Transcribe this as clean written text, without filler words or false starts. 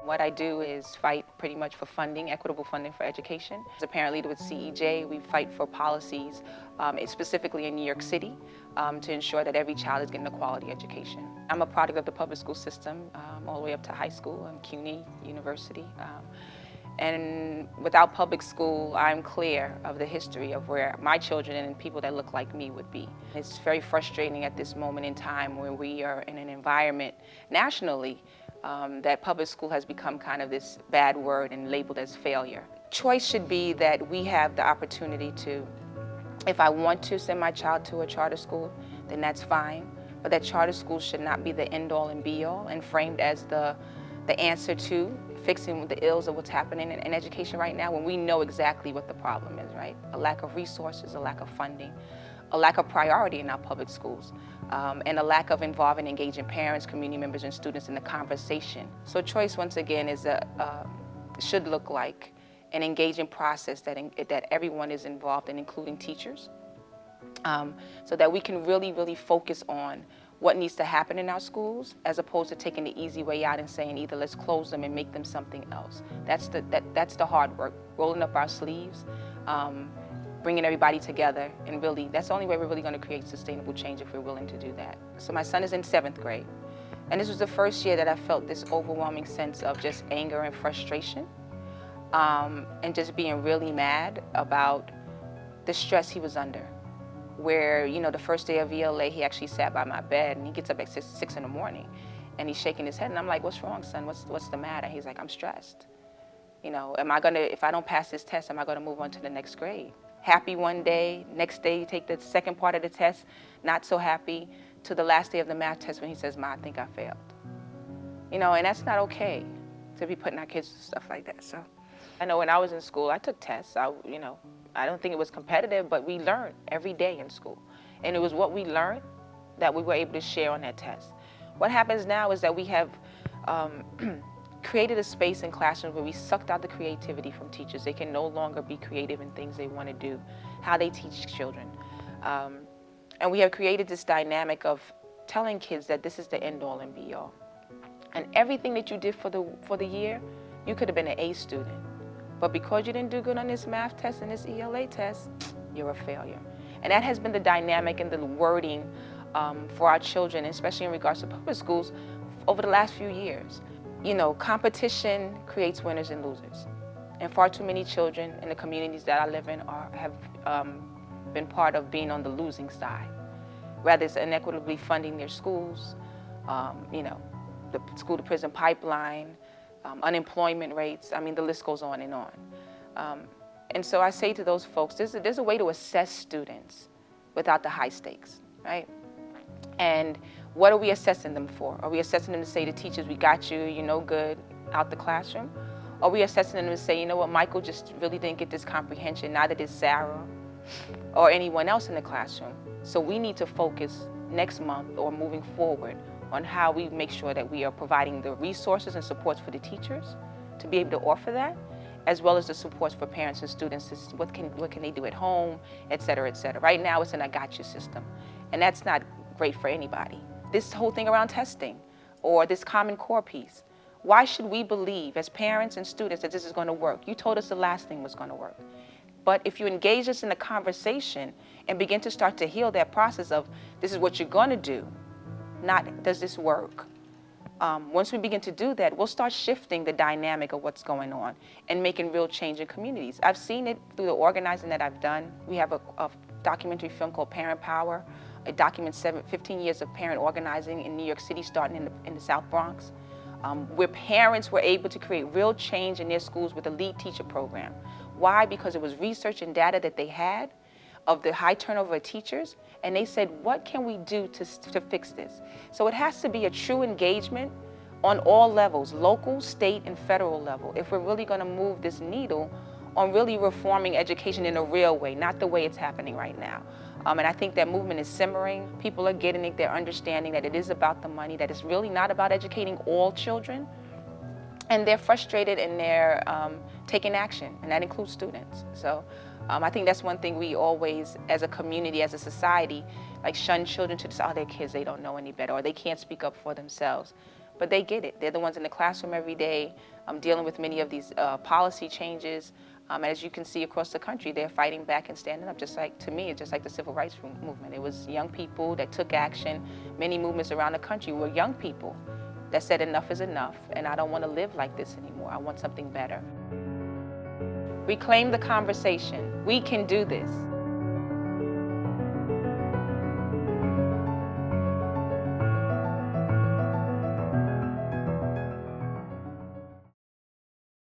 What I do is fight pretty much for funding, equitable funding for education. As a parent leader with CEJ, we fight for policies, specifically in New York City, to ensure that every child is getting a quality education. I'm a product of the public school system, all the way up to high school, CUNY, university. And without public school, I'm clear of the history of where my children and people that look like me would be. It's very frustrating at this moment in time where we are in an environment nationally that public school has become kind of this bad word and labeled as failure. Choice should be that we have the opportunity to, if I want to send my child to a charter school, then that's fine. But that charter school should not be the end-all and be-all and framed as the answer to fixing the ills of what's happening in education right now when we know exactly what the problem is, right? A lack of resources, a lack of funding, a lack of priority in our public schools, and a lack of involving, engaging parents, community members, and students in the conversation. So choice, once again, is should look like an engaging process that everyone is involved in, including teachers, so that we can really focus on what needs to happen in our schools, as opposed to taking the easy way out and saying either let's close them and make them something else. That's the hard work, rolling up our sleeves, bringing everybody together, and really, that's the only way we're really going to create sustainable change, if we're willing to do that. So my son is in 7th grade, and this was the first year that I felt this overwhelming sense of just anger and frustration, and just being really mad about the stress he was under. Where, you know, the first day of ELA, he actually sat by my bed, and he gets up at 6 in the morning, and he's shaking his head, and I'm like, what's wrong, son? What's the matter? He's like, I'm stressed. You know, if I don't pass this test, am I gonna move on to the next grade? Happy one day, next day you take the second part of the test, not so happy, to the last day of the math test when he says, Ma, I think I failed. You know, and that's not okay to be putting our kids through stuff like that. So I know when I was in school, I took tests. I don't think it was competitive, but we learned every day in school. And it was what we learned that we were able to share on that test. What happens now is that we have created a space in classrooms where we sucked out the creativity from teachers. They can no longer be creative in things they want to do, how they teach children. And we have created this dynamic of telling kids that this is the end all and be all. And everything that you did for the year, you could have been an A student. But because you didn't do good on this math test and this ELA test, you're a failure. And that has been the dynamic and the wording for our children, especially in regards to public schools, over the last few years. You know, competition creates winners and losers. And far too many children in the communities that I live in have been part of being on the losing side. Whether it's inequitably funding their schools, you know, the school-to-prison pipeline, unemployment rates, I mean, the list goes on and on. And so I say to those folks, there's a way to assess students without the high stakes, right? And what are we assessing them for? Are we assessing them to say to teachers, we got you, you're no good, out the classroom? Or are we assessing them to say, you know what, Michael just really didn't get this comprehension, neither did Sarah or anyone else in the classroom. So we need to focus next month or moving forward on how we make sure that we are providing the resources and supports for the teachers to be able to offer that, as well as the supports for parents and students. What can they do at home, et cetera, et cetera. Right now it's an I got you system, and that's not great for anybody. This whole thing around testing or this Common Core piece, why should we believe as parents and students that this is going to work? You told us the last thing was going to work. But if you engage us in the conversation and begin to start to heal that process of this is what you're going to do, not does this work? Once we begin to do that, we'll start shifting the dynamic of what's going on and making real change in communities. I've seen it through the organizing that I've done. We have a documentary film called Parent Power. It documents 15 years of parent organizing in New York City, starting in the South Bronx, where parents were able to create real change in their schools with a lead teacher program. Why? Because it was research and data that they had of the high turnover of teachers, and they said, what can we do to fix this? So it has to be a true engagement on all levels, local, state, and federal level, if we're really gonna move this needle on really reforming education in a real way, not the way it's happening right now. And I think that movement is simmering. People are getting it, they're understanding that it is about the money, that it's really not about educating all children. And they're frustrated and they're taking action, and that includes students. So I think that's one thing we always, as a community, as a society, like shun children to just, oh, they're kids, they don't know any better, or they can't speak up for themselves. but they get it. They're the ones in the classroom every day, dealing with many of these policy changes. As you can see across the country, they're fighting back and standing up, just like, to me, it's just like the civil rights movement. It was young people that took action. Many movements around the country were young people that said enough is enough, and I don't want to live like this anymore. I want something better. Reclaim the conversation. We can do this.